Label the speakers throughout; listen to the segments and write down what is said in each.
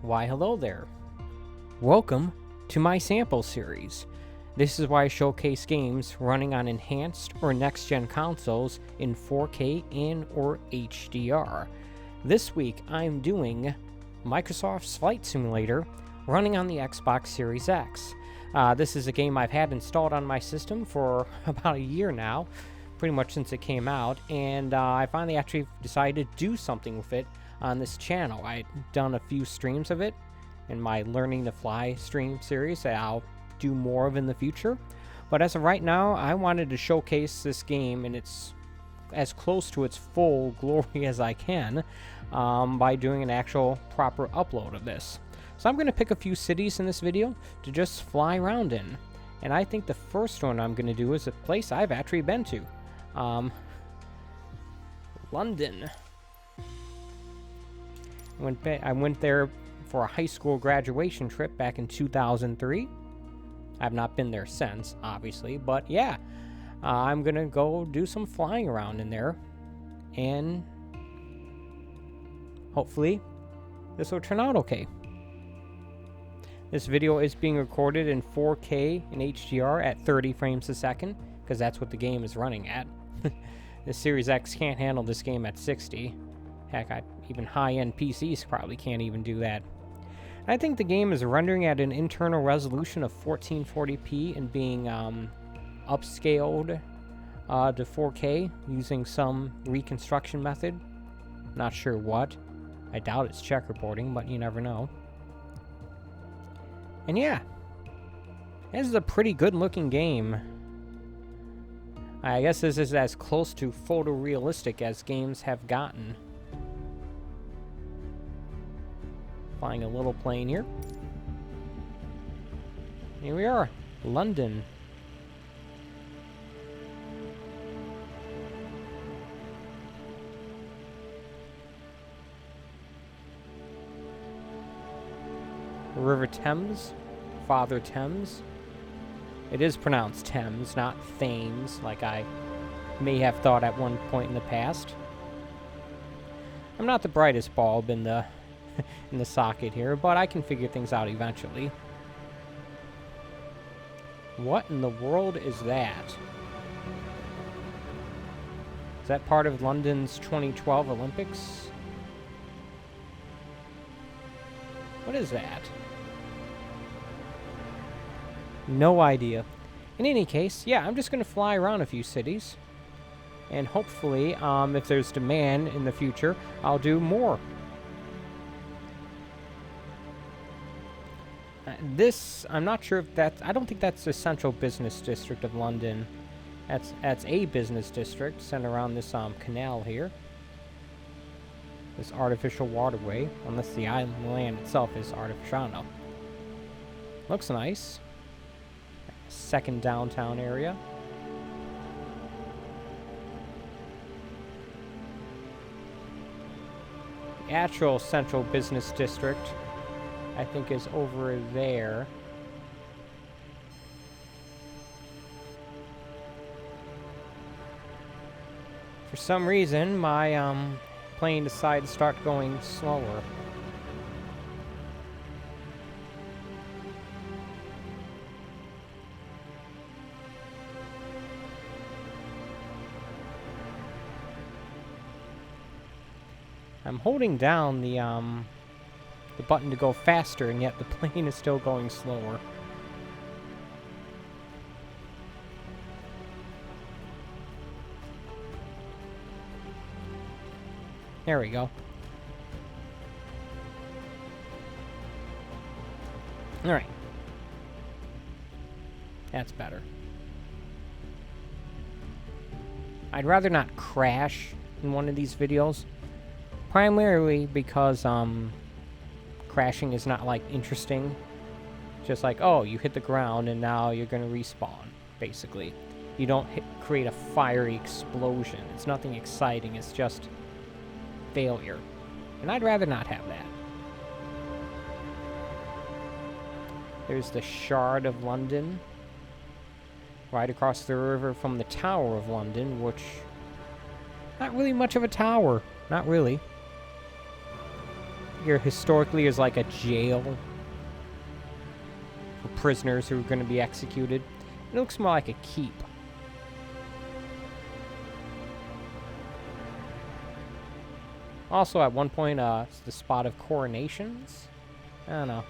Speaker 1: Why hello there. Welcome to my sample series. This is where I showcase games running on enhanced or next-gen consoles in 4K and or HDR. This week I'm doing Microsoft's Flight Simulator running on the Xbox Series X. This is a game I've had installed on my system for about a year now, pretty much since it came out, and I finally actually decided to do something with it on this channel. I've done a few streams of it in my Learning to Fly stream series that I'll do more of in the future. But as of right now, I wanted to showcase this game and it's as close to its full glory as I can by doing an actual proper upload of this. So I'm going to pick a few cities in this video to just fly around in. And I think the first one I'm going to do is a place I've actually been to. London. I went there for a high school graduation trip back in 2003. I've not been there since, obviously, but yeah, I'm gonna go do some flying around in there, and hopefully this will turn out okay. This video is being recorded in 4K and HDR at 30 frames a second, because that's what the game is running at. The Series X can't handle this game at 60. Heck, even high-end PCs probably can't even do that. And I think the game is rendering at an internal resolution of 1440p and being upscaled to 4K using some reconstruction method. Not sure what. I doubt it's checkerboarding, but you never know. And yeah, this is a pretty good-looking game. I guess this is as close to photorealistic as games have gotten. Flying a little plane here. Here we are, London. River Thames, Father Thames. It is pronounced Thames, not Thames, like I may have thought at one point in the past. I'm not the brightest bulb in the socket here, but I can figure things out eventually. What in the world is that? Is that part of London's 2012 Olympics? What is that? No idea. In any case, yeah, I'm just going to fly around a few cities. And hopefully, if there's demand in the future, I'll do more. This, I'm not sure if that's, I don't think that's the central business district of London. That's a business district centered around this canal here. This artificial waterway, unless the island land itself is artificial. I don't know. Looks nice. Second downtown area. The actual central business district, I think, is over there. For some reason, my plane decided to start going slower. I'm holding down the button to go faster, and yet the plane is still going slower. There we go. Alright. That's better. I'd rather not crash in one of these videos. Primarily because, crashing is not, like, interesting. Just like, oh, you hit the ground and now you're gonna respawn, basically. You don't create a fiery explosion. It's nothing exciting, it's just failure. And I'd rather not have that. There's the Shard of London. Right across the river from the Tower of London, which... not really much of a tower. Not really. here historically is like a jail for prisoners who are going to be executed. It looks more like a keep. Also, at one point, it's the spot of coronations. I don't know.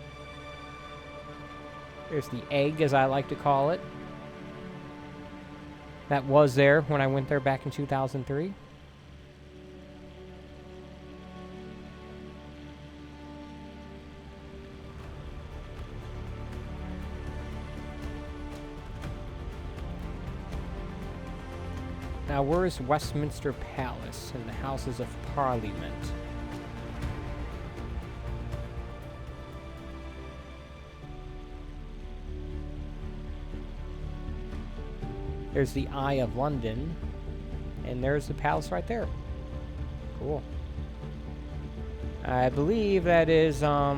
Speaker 1: There's the egg, as I like to call it. That was there when I went there back in 2003. Now, where is Westminster Palace and the Houses of Parliament? There's the Eye of London, and there's the palace right there. Cool. I believe that is, that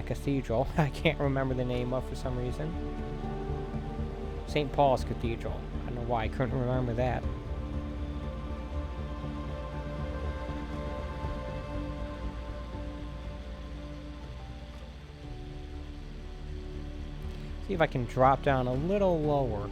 Speaker 1: cathedral. I can't remember the name of for some reason. St. Paul's Cathedral. I don't know why I couldn't remember that. See if I can drop down a little lower.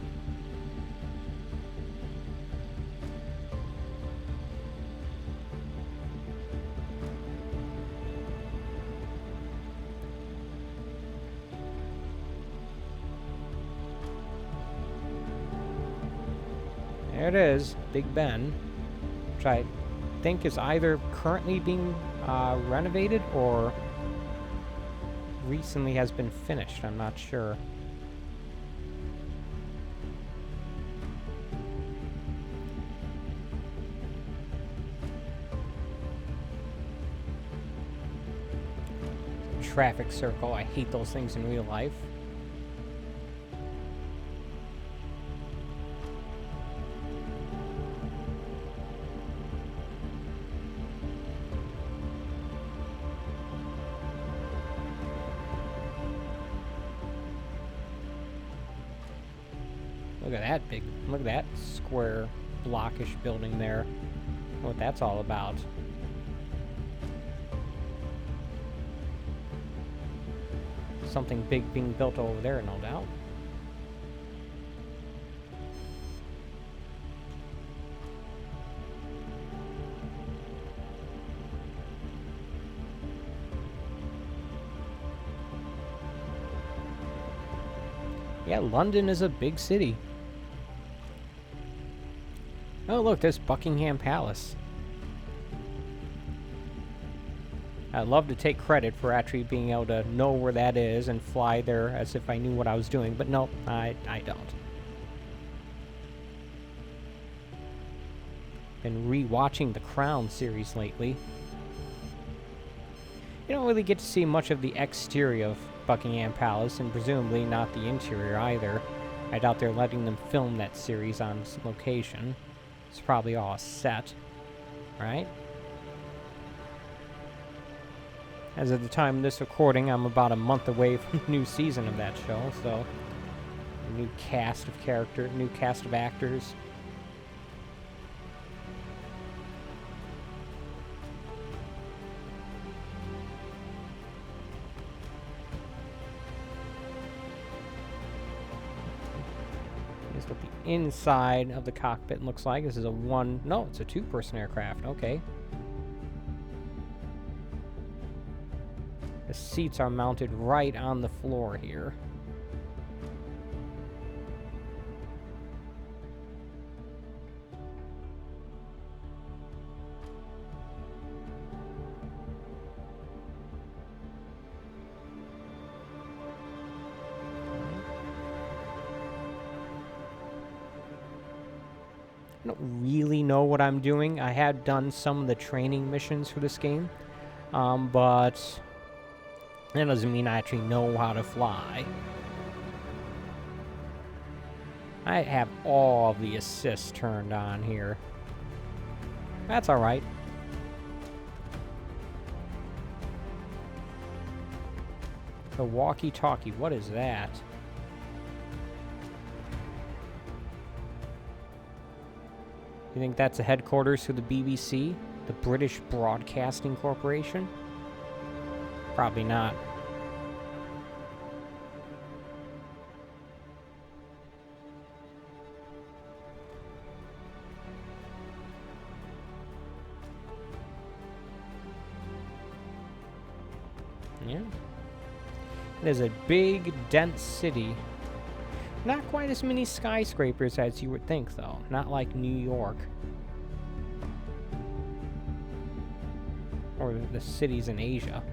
Speaker 1: There it is, Big Ben, which I think is either currently being renovated or recently has been finished. I'm not sure. Traffic circle. I hate those things in real life. Look at that big, look at that square blockish building there. What that's all about. Something big being built over there, no doubt. Yeah, London is a big city. Oh, look, there's Buckingham Palace. I'd love to take credit for actually being able to know where that is and fly there as if I knew what I was doing, but no, I don't. Been re-watching the Crown series lately. You don't really get to see much of the exterior of Buckingham Palace, and presumably not the interior either. I doubt they're letting them film that series on location. It's probably all a set, right? As of the time of this recording, I'm about a month away from the new season of that show, so a new cast of characters, new cast of actors. Here's what the inside of the cockpit looks like. This is a it's a two-person aircraft, okay. The seats are mounted right on the floor here. I don't really know what I'm doing. I had done some of the training missions for this game, but that doesn't mean I actually know how to fly. I have all of the assists turned on here. That's alright. The walkie-talkie, what is that? You think that's the headquarters for the BBC? The British Broadcasting Corporation? Probably not. Yeah. It is a big, dense city. Not quite as many skyscrapers as you would think, though. Not like New York. Or the cities in Asia.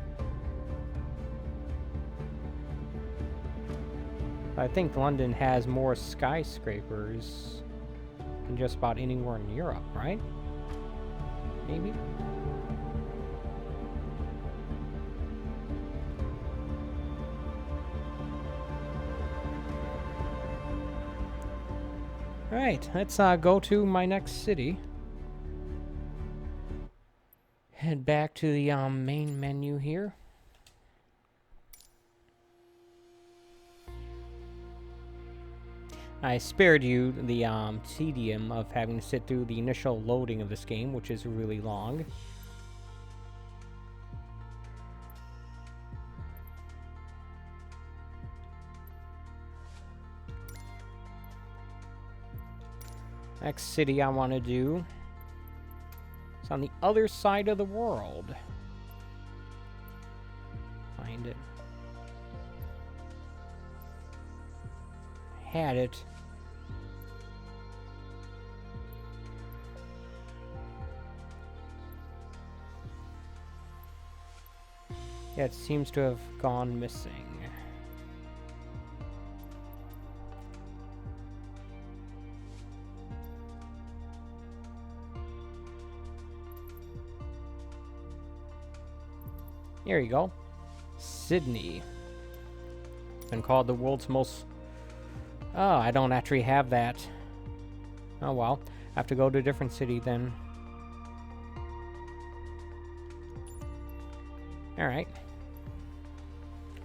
Speaker 1: I think London has more skyscrapers than just about anywhere in Europe, right? Maybe? Alright, let's go to my next city. Head back to the main menu here. I spared you the tedium of having to sit through the initial loading of this game, which is really long. Next city I want to do is on the other side of the world. Find it. Had it. Yeah, it seems to have gone missing. Here you go. Sydney. Been called the world's most... Oh, I don't actually have that. Oh well. I have to go to a different city then. Alright.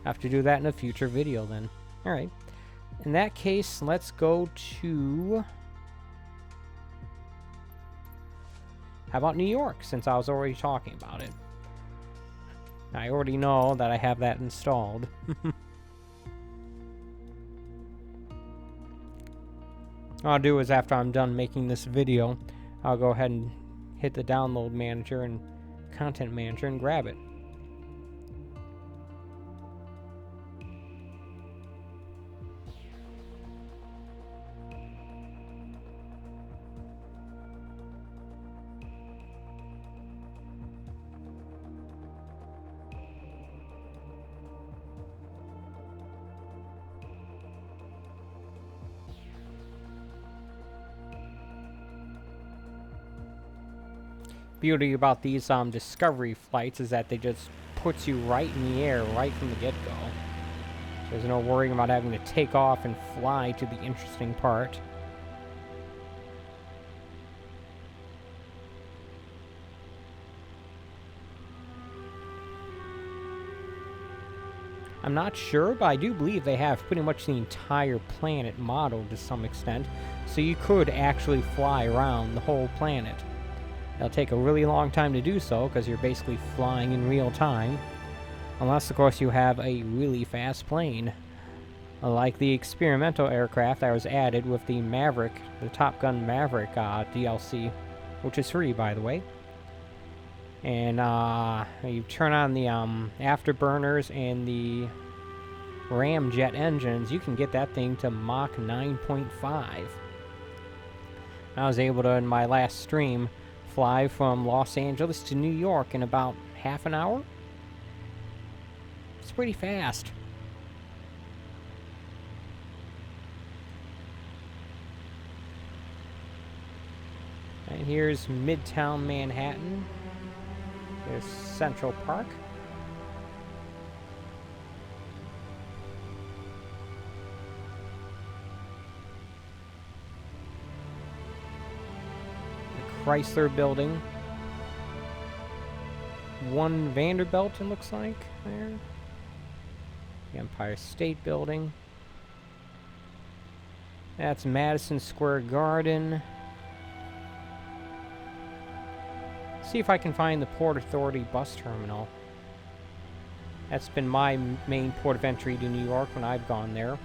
Speaker 1: Have to do that in a future video then. Alright. In that case, let's go to... How about New York, since I was already talking about it? I already know that I have that installed. What I'll do is after I'm done making this video, I'll go ahead and hit the download manager and content manager and grab it. Beauty about these discovery flights is that they just puts you right in the air right from the get-go. There's no worrying about having to take off and fly to the interesting part. I'm not sure, but I do believe they have pretty much the entire planet modeled to some extent, so you could actually fly around the whole planet. It'll take a really long time to do so, because you're basically flying in real time. Unless, of course, you have a really fast plane. Like the experimental aircraft that was added with the Maverick, the Top Gun Maverick DLC, which is free, by the way. And you turn on the afterburners and the ramjet engines, you can get that thing to Mach 9.5. I was able to, in my last stream, fly from Los Angeles to New York in about half an hour. It's pretty fast. And here's Midtown Manhattan. There's Central Park. Chrysler Building. One Vanderbilt, it looks like, there. The Empire State Building. That's Madison Square Garden. See if I can find the Port Authority bus terminal. That's been my main port of entry to New York when I've gone there.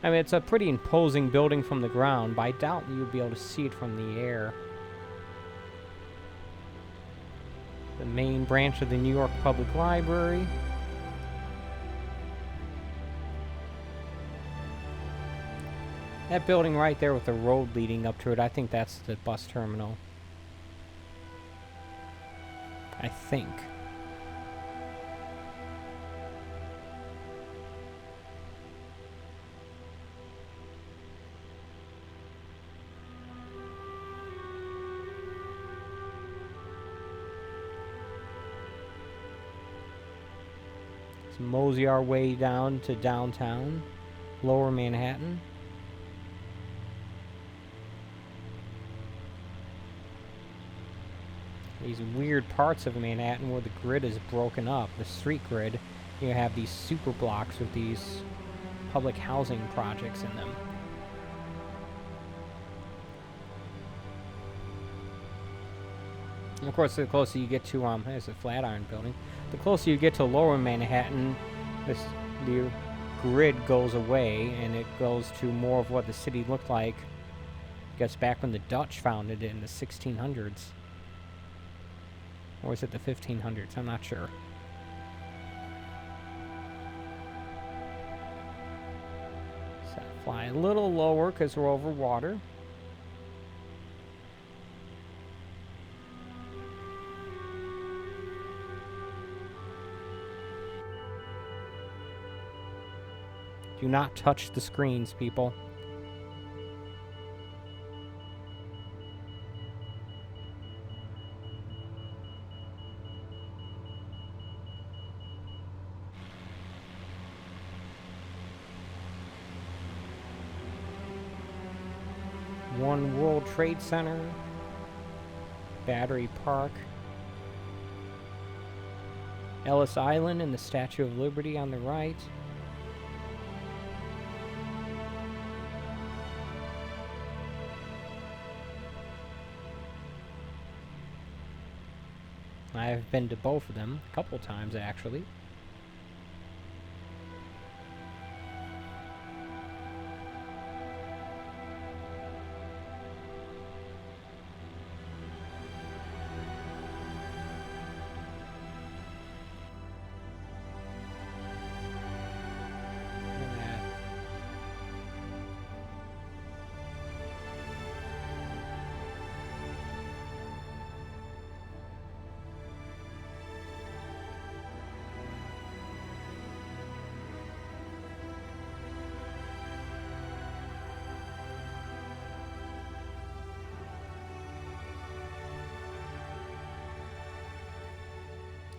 Speaker 1: I mean, it's a pretty imposing building from the ground, but I doubt you'd be able to see it from the air. The main branch of the New York Public Library. That building right there with the road leading up to it, I think that's the bus terminal. I think. Let's mosey our way down to downtown, Lower Manhattan. These weird parts of Manhattan where the grid is broken up, the street grid. You have these super blocks with these public housing projects in them. And of course, the closer you get to, there's a Flatiron building. The closer you get to Lower Manhattan, the grid goes away and it goes to more of what the city looked like. I guess back when the Dutch founded it in the 1600s. Or is it the 1500s? I'm not sure. So fly a little lower because we're over water. Do not touch the screens, people. One World Trade Center, Battery Park, Ellis Island and the Statue of Liberty on the right. I've been to both of them a couple times actually.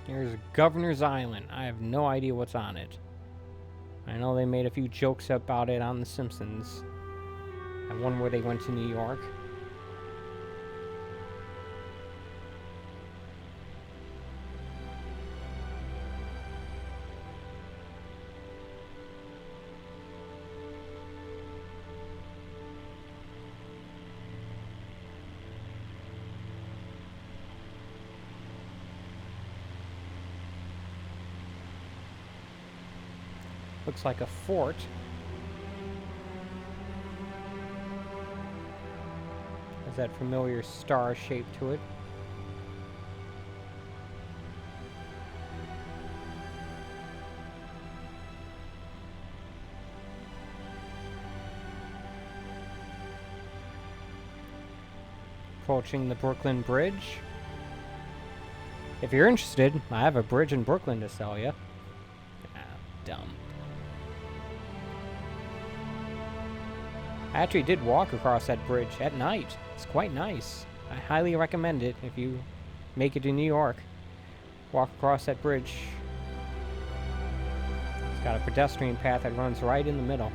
Speaker 1: Here's Governor's Island. I have no idea what's on it. I know they made a few jokes about it on The Simpsons. And one where they went to New York. Looks like a fort. Has that familiar star shape to it. Approaching the Brooklyn Bridge. If you're interested, I have a bridge in Brooklyn to sell you. Ah, dumb. I actually did walk across that bridge at night. It's quite nice. I highly recommend it if you make it to New York. Walk across that bridge. It's got a pedestrian path that runs right in the middle.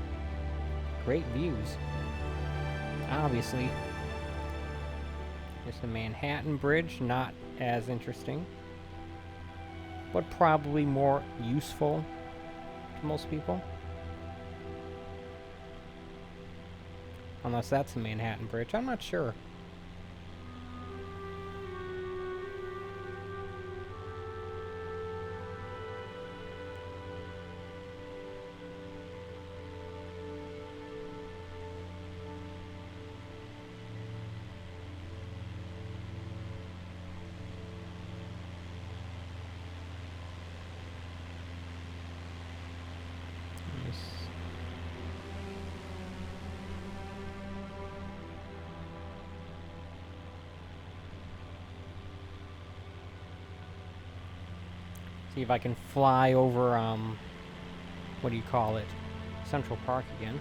Speaker 1: Great views. Obviously. There's the Manhattan Bridge, not as interesting, but probably more useful to most people. Unless that's the Manhattan Bridge. I'm not sure. See if I can fly over, what do you call it? Central Park again.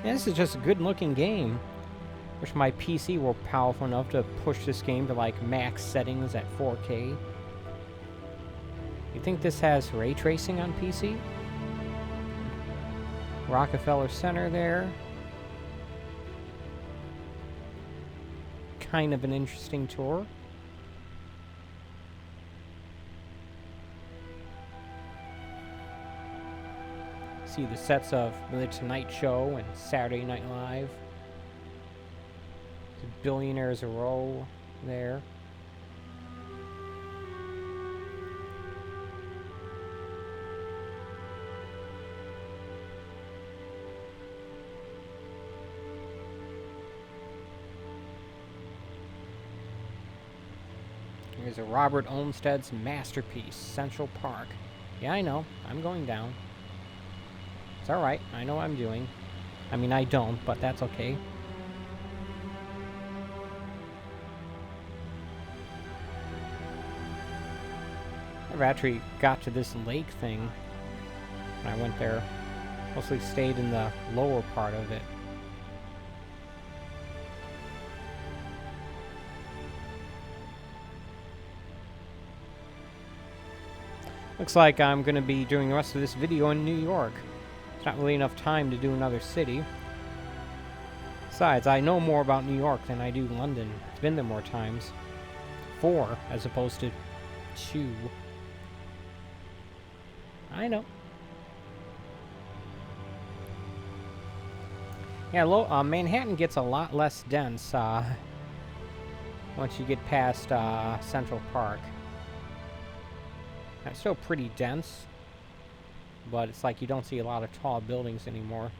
Speaker 1: Yeah, this is just a good-looking game. Wish my PC were powerful enough to push this game to like max settings at 4K. You think this has ray tracing on PC? Rockefeller Center there. Kind of an interesting tour. See the sets of The Tonight Show and Saturday Night Live. The Billionaires Row there. Here's a Robert Olmsted's masterpiece, Central Park. Yeah, I know. I'm going down. It's alright. I know what I'm doing. I mean, I don't, but that's okay. I've actually got to this lake thing when I went there. Mostly stayed in the lower part of it. Looks like I'm going to be doing the rest of this video in New York. It's not really enough time to do another city. Besides, I know more about New York than I do London. I've been there more times. 4 as opposed to 2. I know. Yeah, Manhattan gets a lot less dense once you get past Central Park. It's still pretty dense, but it's like you don't see a lot of tall buildings anymore.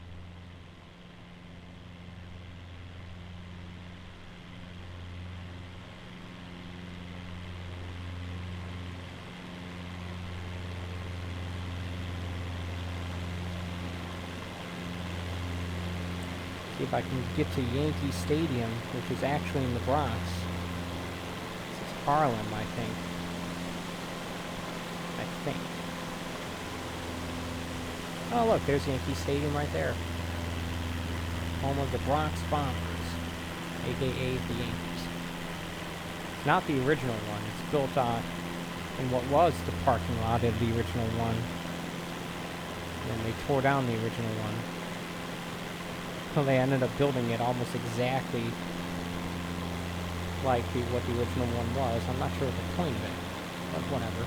Speaker 1: See if I can get to Yankee Stadium, which is actually in the Bronx. This is Harlem, I think. Oh, look, there's Yankee Stadium right there. Home of the Bronx Bombers, aka the Yankees. Not the original one. It's built in what was the parking lot of the original one. And they tore down the original one. So they ended up building it almost exactly like what the original one was. I'm not sure what the point of it, but whatever.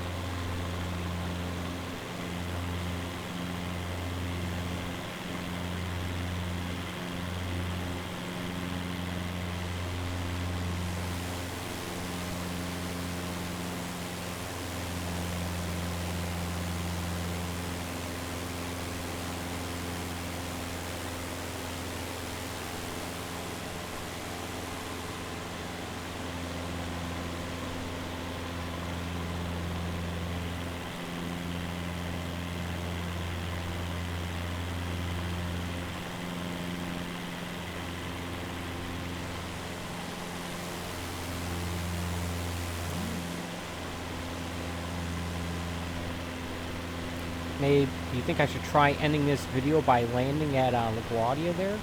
Speaker 1: Maybe you think I should try ending this video by landing at LaGuardia there?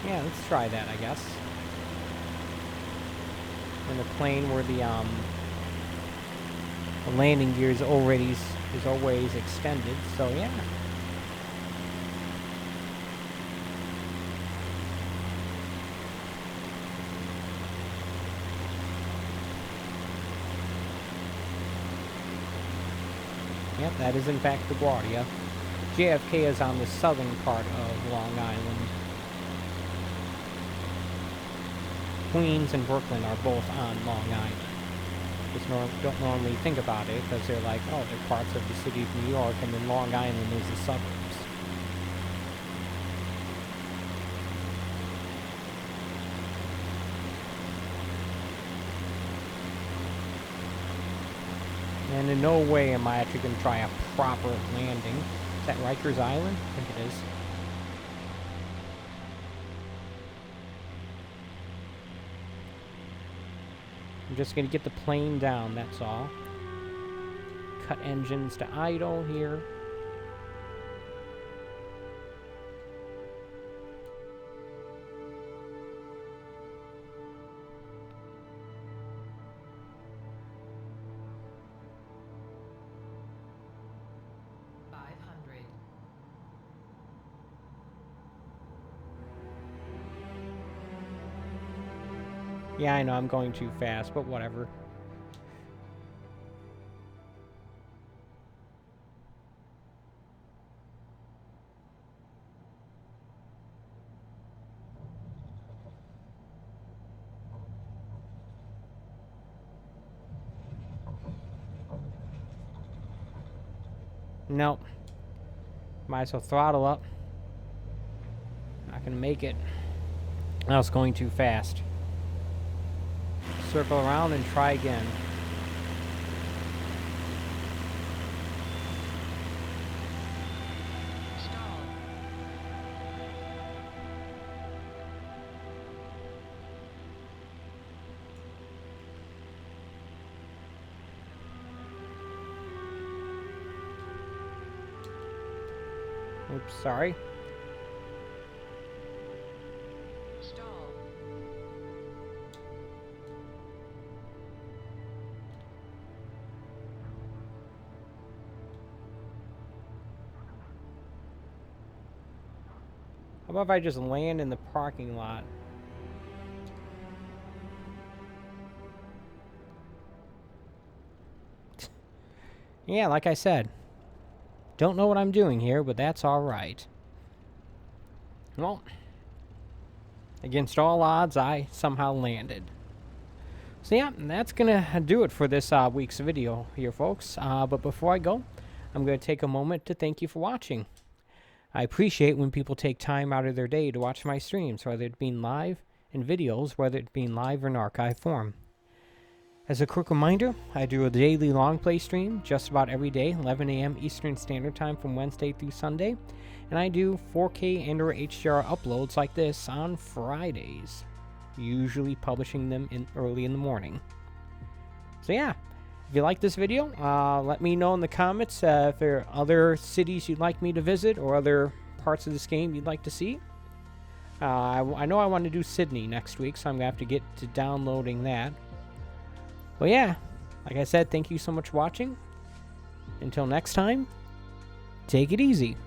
Speaker 1: Yeah, let's try that, I guess. In the plane where the landing gear is always extended, so yeah. Yep, that is in fact LaGuardia. JFK is on the southern part of Long Island. Queens and Brooklyn are both on Long Island. Just don't normally think about it because they're like, oh, they're parts of the city of New York, and then Long Island is the suburbs. And in no way am I actually going to try a proper landing. Is that Rikers Island? I think it is. I'm just going to get the plane down, that's all. Cut engines to idle here. Yeah, I know I'm going too fast, but whatever. Nope. Might as well throttle up. Not gonna make it. I was going too fast. Circle around and try again. Oops, sorry. How about if I just land in the parking lot? Yeah, like I said. Don't know what I'm doing here, but that's alright. Well, against all odds, I somehow landed. So yeah, that's gonna do it for this week's video here, folks. But before I go, I'm gonna take a moment to thank you for watching. I appreciate when people take time out of their day to watch my streams, whether it be live in videos, whether it be live or in archive form. As a quick reminder, I do a daily long play stream just about every day, 11 a.m. Eastern Standard Time from Wednesday through Sunday, and I do 4K and/or HDR uploads like this on Fridays, usually publishing them early in the morning. So yeah, if you like this video, let me know in the comments if there are other cities you'd like me to visit or other parts of this game you'd like to see. I know I want to do Sydney next week, so I'm going to have to get to downloading that. Well, yeah, like I said, thank you so much for watching. Until next time, take it easy.